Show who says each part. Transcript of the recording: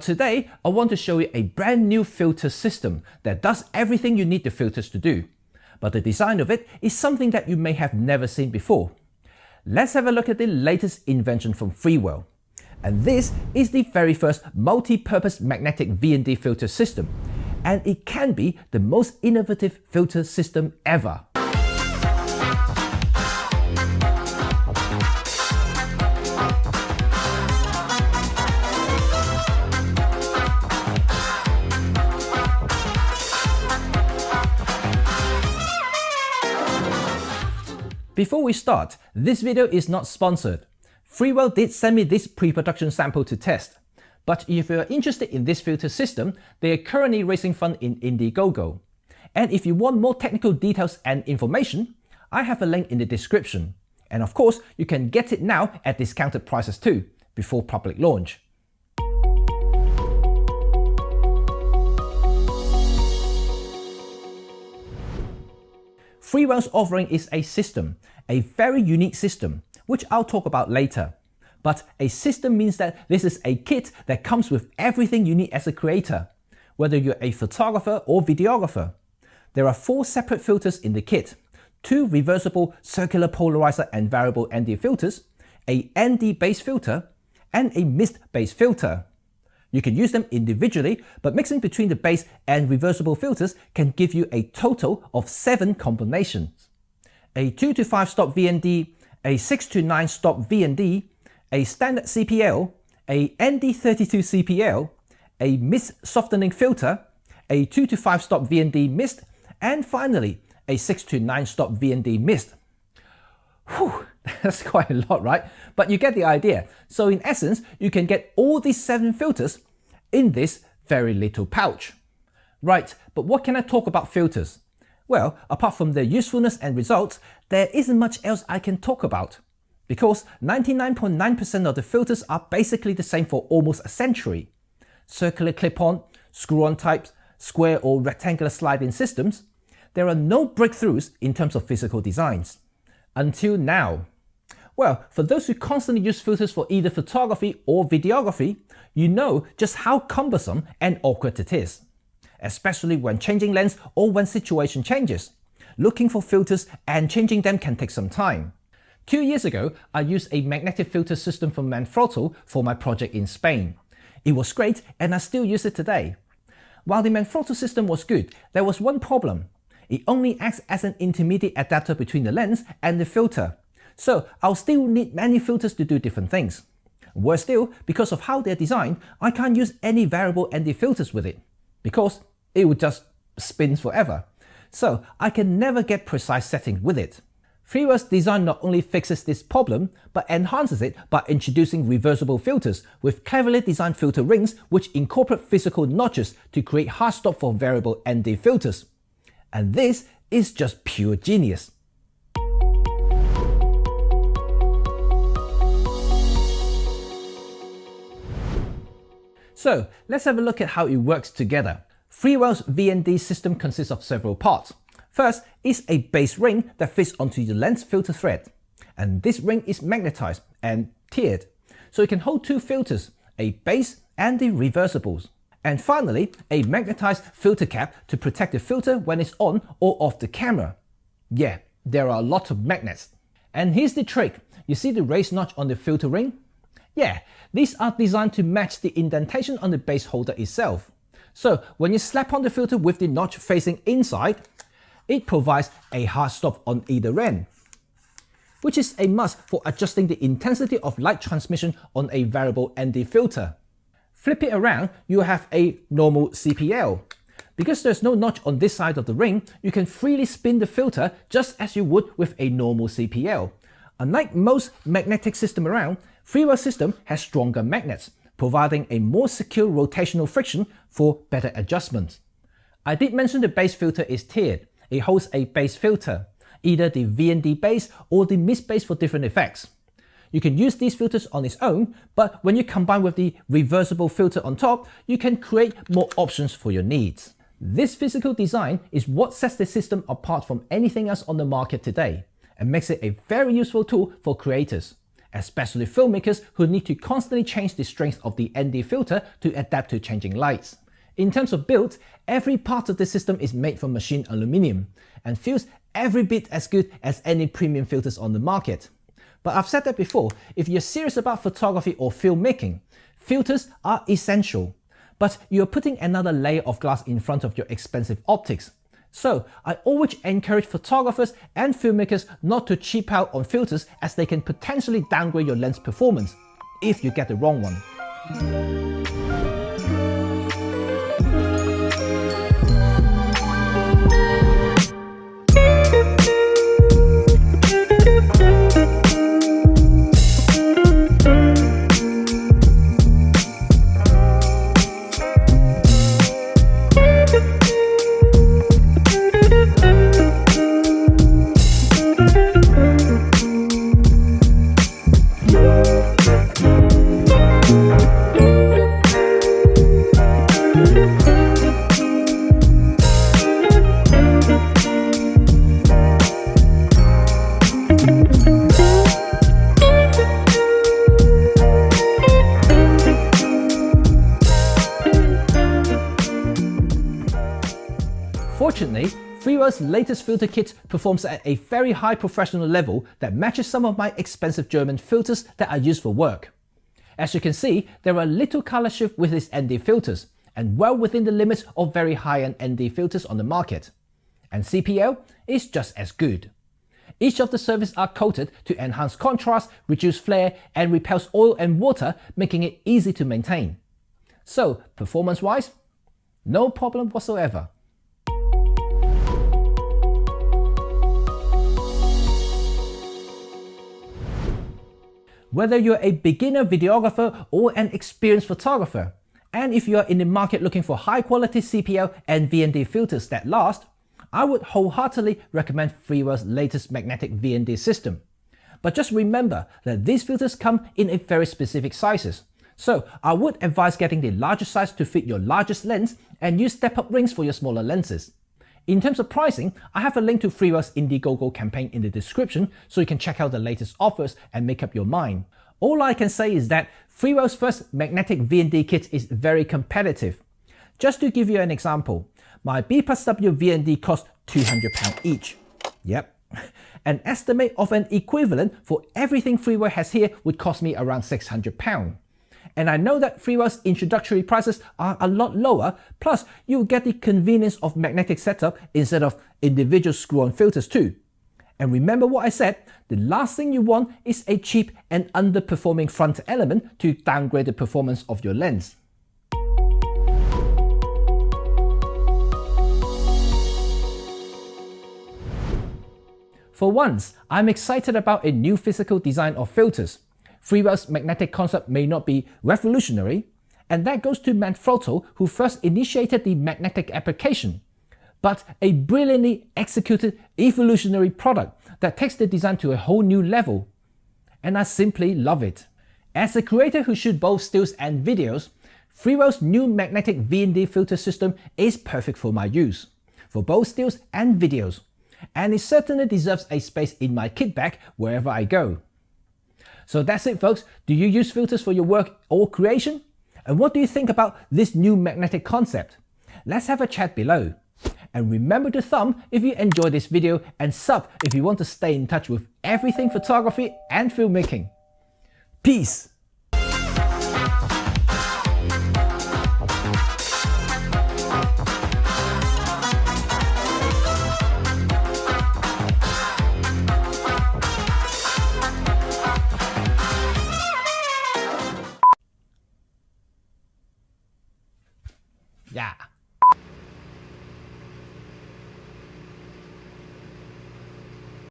Speaker 1: Today, I want to show you a brand new filter system that does everything you need the filters to do. But the design of it is something that you may have never seen before. Let's have a look at the latest invention from Freewell. And this is the very first multi-purpose magnetic VND filter system. And it can be the most innovative filter system ever. Before we start, this video is not sponsored. Freewell did send me this pre-production sample to test. But if you are interested in this filter system, they are currently raising funds in Indiegogo. And if you want more technical details and information, I have a link in the description. And of course, you can get it now at discounted prices too, before public launch. Freewell's offering is a system, a very unique system, which I'll talk about later. But a system means that this is a kit that comes with everything you need as a creator, whether you're a photographer or videographer. There are 4 separate filters in the kit, 2 reversible circular polarizer and variable ND filters, a ND base filter, and a mist base filter. You can use them individually, but mixing between the base and reversible filters can give you a total of 7 combinations. A 2 to 5 stop VND, a 6 to 9 stop VND, a standard CPL, a ND32 CPL, a mist softening filter, a 2 to 5 stop VND mist, and finally a 6 to 9 stop VND mist. Whew, that's quite a lot, right? But you get the idea. So in essence, you can get all these 7 filters in this very little pouch. Right, but what can I talk about filters? Well, apart from their usefulness and results, there isn't much else I can talk about. Because 99.9% of the filters are basically the same for almost a century. Circular clip-on, screw-on types, square or rectangular slide-in systems, there are no breakthroughs in terms of physical designs. Until now. Well, for those who constantly use filters for either photography or videography, you know just how cumbersome and awkward it is. Especially when changing lens or when situation changes. Looking for filters and changing them can take some time. 2 years ago, I used a magnetic filter system from Manfrotto for my project in Spain. It was great and I still use it today. While the Manfrotto system was good, there was one problem. It only acts as an intermediate adapter between the lens and the filter. So I'll still need many filters to do different things. Worse still, because of how they're designed, I can't use any variable ND filters with it, because it would just spin forever. So I can never get precise settings with it. Freewell's design not only fixes this problem, but enhances it by introducing reversible filters with cleverly designed filter rings which incorporate physical notches to create hard stop for variable ND filters. And this is just pure genius. So let's have a look at how it works together. Freewell's VND system consists of several parts. First is a base ring that fits onto the lens filter thread. And this ring is magnetized and tiered, so it can hold 2 filters, a base and the reversibles. And finally, a magnetized filter cap to protect the filter when it's on or off the camera. Yeah, there are a lot of magnets. And here's the trick. You see the raised notch on the filter ring? Yeah, these are designed to match the indentation on the base holder itself. So when you slap on the filter with the notch facing inside, it provides a hard stop on either end, which is a must for adjusting the intensity of light transmission on a variable ND filter. Flip it around, you have a normal CPL. Because there's no notch on this side of the ring, you can freely spin the filter just as you would with a normal CPL. Unlike most magnetic systems around, Freewell's system has stronger magnets, providing a more secure rotational friction for better adjustment. I did mention the base filter is tiered. It holds a base filter, either the VND base or the mist base for different effects. You can use these filters on its own, but when you combine with the reversible filter on top, you can create more options for your needs. This physical design is what sets the system apart from anything else on the market today, and makes it a very useful tool for creators. especially filmmakers who need to constantly change the strength of the ND filter to adapt to changing lights. In terms of build, every part of the system is made from machined aluminium and feels every bit as good as any premium filters on the market. But I've said that before, if you're serious about photography or filmmaking, filters are essential. But you're putting another layer of glass in front of your expensive optics. So I always encourage photographers and filmmakers not to cheap out on filters, as they can potentially downgrade your lens performance if you get the wrong one. Fortunately, Freewell's latest filter kit performs at a very high professional level that matches some of my expensive German filters that I use for work. As you can see, there are little color shift with its ND filters, and well within the limits of very high-end ND filters on the market. And CPL is just as good. Each of the surfaces are coated to enhance contrast, reduce flare, and repels oil and water, making it easy to maintain. So, performance-wise, no problem whatsoever. Whether you're a beginner videographer or an experienced photographer, and if you're in the market looking for high quality CPL and VND filters that last, I would wholeheartedly recommend Freewell's latest magnetic VND system. But just remember that these filters come in a very specific sizes, so I would advise getting the largest size to fit your largest lens and use step-up rings for your smaller lenses. In terms of pricing, I have a link to Freewell's Indiegogo campaign in the description, so you can check out the latest offers and make up your mind. All I can say is that Freewell's first magnetic VND kit is very competitive. Just to give you an example, my B+W VND cost £200 each. Yep. An estimate of an equivalent for everything Freewell has here would cost me around £600. And I know that Freewell's introductory prices are a lot lower, plus you get the convenience of magnetic setup instead of individual screw-on filters too. And remember what I said, the last thing you want is a cheap and underperforming front element to downgrade the performance of your lens. For once, I'm excited about a new physical design of filters. Freewell's magnetic concept may not be revolutionary, and that goes to Manfrotto, who first initiated the magnetic application, but a brilliantly executed evolutionary product that takes the design to a whole new level. And I simply love it. As a creator who shoots both stills and videos, Freewell's new magnetic VND filter system is perfect for my use, for both stills and videos, and it certainly deserves a space in my kit bag wherever I go. So that's it folks, do you use filters for your work or creation? And what do you think about this new magnetic concept? Let's have a chat below. And remember to thumb if you enjoyed this video and sub if you want to stay in touch with everything photography and filmmaking. Peace! Yeah.